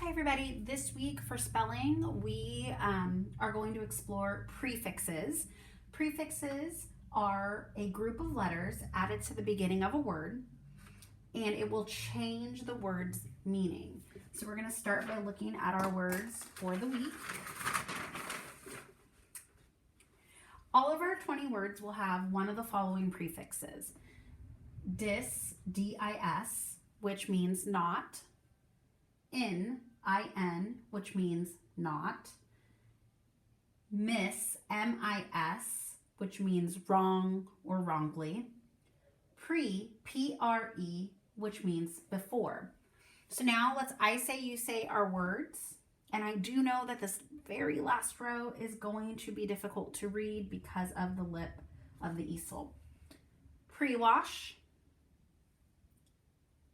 Hi everybody, this week for spelling we are going to explore prefixes. Prefixes are a group of letters added to the beginning of a word and it will change the word's meaning. So we're going to start by looking at our words for the week. All of our 20 words will have one of the following prefixes. Dis, D-I-S, which means not. In, I-N, which means not. Miss, M-I-S, which means wrong or wrongly. Pre, P-R-E, which means before. So now I say, you say our words. And I do know that this very last row is going to be difficult to read because of the lip of the easel. Pre-wash,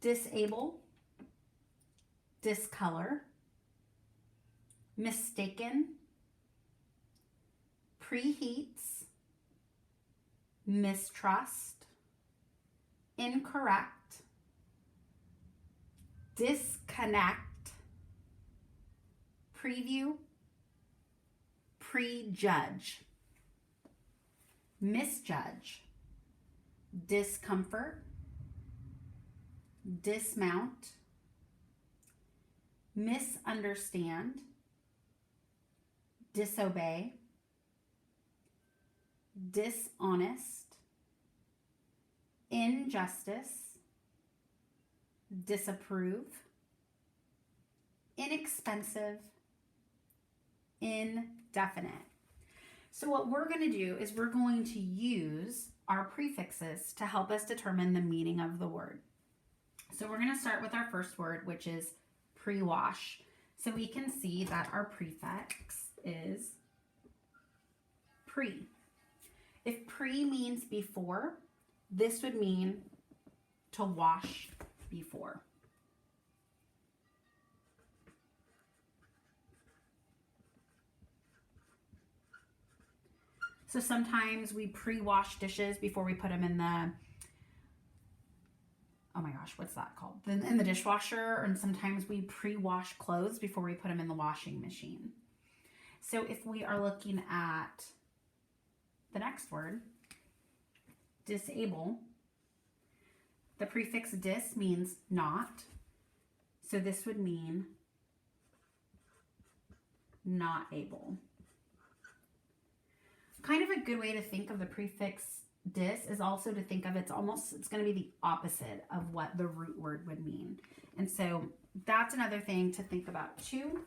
disable, discolor, mistaken, preheats, mistrust, incorrect, disconnect, preview, prejudge, misjudge, discomfort, dismount, misunderstand, disobey, dishonest, injustice, disapprove, inexpensive, indefinite. So what we're going to do is we're going to use our prefixes to help us determine the meaning of the word. So we're going to start with our first word, which is pre-wash. So we can see that our prefix is pre. If pre means before, this would mean to wash before. So sometimes we pre-wash dishes before we put them in the, oh my gosh, what's that called? In the dishwasher, and sometimes we pre-wash clothes before we put them in the washing machine. So if we are looking at the next word, disable, the prefix dis means not. So this would mean not able. Kind of a good way to think of the prefix dis is also to think of it's going to be the opposite of what the root word would mean. And so that's another thing to think about too,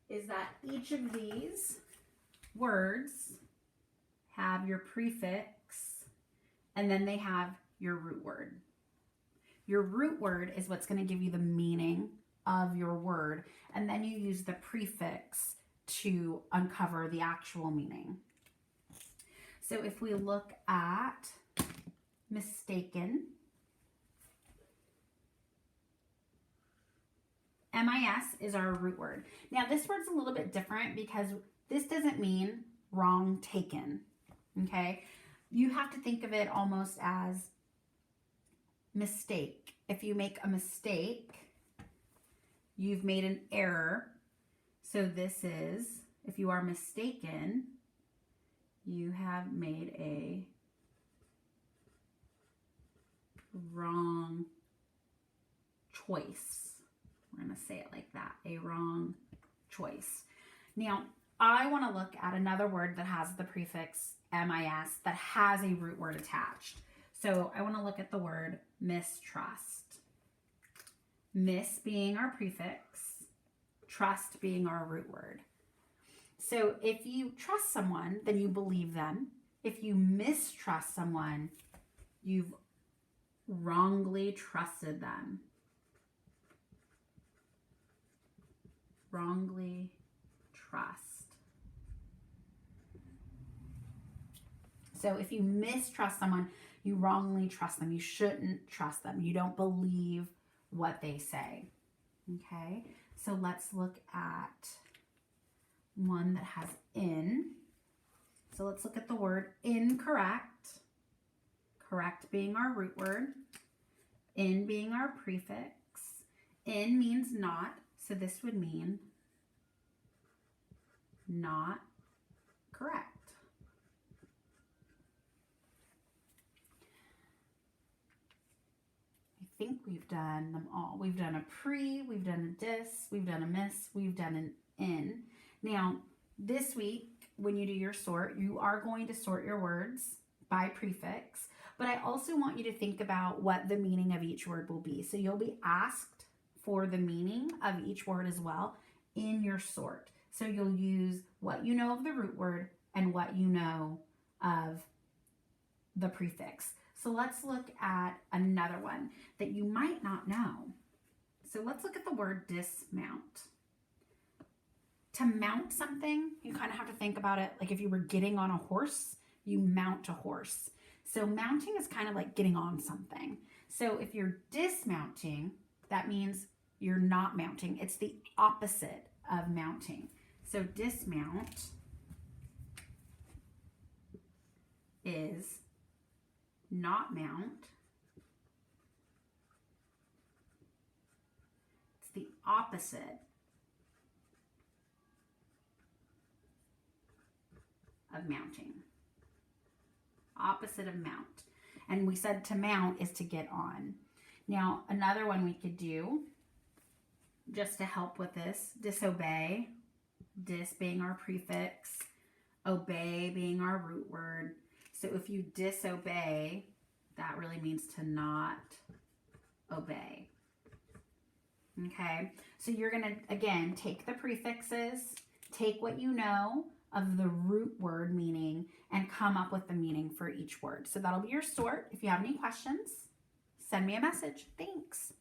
is that each of these words have your prefix and then they have your root word. Your root word is what's going to give you the meaning of your word, and then you use the prefix to uncover the actual meaning. So if we look at mistaken, MIS is our root word. Now this word's a little bit different because this doesn't mean wrong taken, okay? You have to think of it almost as mistake. If you make a mistake, you've made an error. So this is, if you are mistaken, you have made a wrong choice. We're going to say it like that, a wrong choice. Now, I want to look at another word that has the prefix MIS that has a root word attached. So I want to look at the word mistrust. Mis being our prefix, trust being our root word. So if you trust someone, then you believe them. If you mistrust someone, you've wrongly trusted them. Wrongly trust. So if you mistrust someone, you wrongly trust them. You shouldn't trust them. You don't believe what they say. Okay, so let's look at one that has in. So let's look at the word incorrect. Correct being our root word. In being our prefix. In means not. So this would mean not correct. I think we've done them all. We've done a pre, we've done a dis, we've done a miss, we've done an in. Now, this week, when you do your sort, you are going to sort your words by prefix, but I also want you to think about what the meaning of each word will be. So you'll be asked for the meaning of each word as well in your sort. So you'll use what you know of the root word and what you know of the prefix. So let's look at another one that you might not know. So let's look at the word dismount. To mount something, you kind of have to think about it like if you were getting on a horse, you mount a horse. So mounting is kind of like getting on something. So if you're dismounting, that means you're not mounting. It's the opposite of mounting. So dismount is not mount. It's the opposite of mounting. Opposite of mount. And we said to mount is to get on. Now, another one we could do, just to help with this, disobey, dis being our prefix, obey being our root word. So if you disobey, that really means to not obey. Okay, so you're going to, again, take the prefixes, take what you know of the root word meaning, and come up with the meaning for each word. So that'll be your sort. If you have any questions, send me a message. Thanks.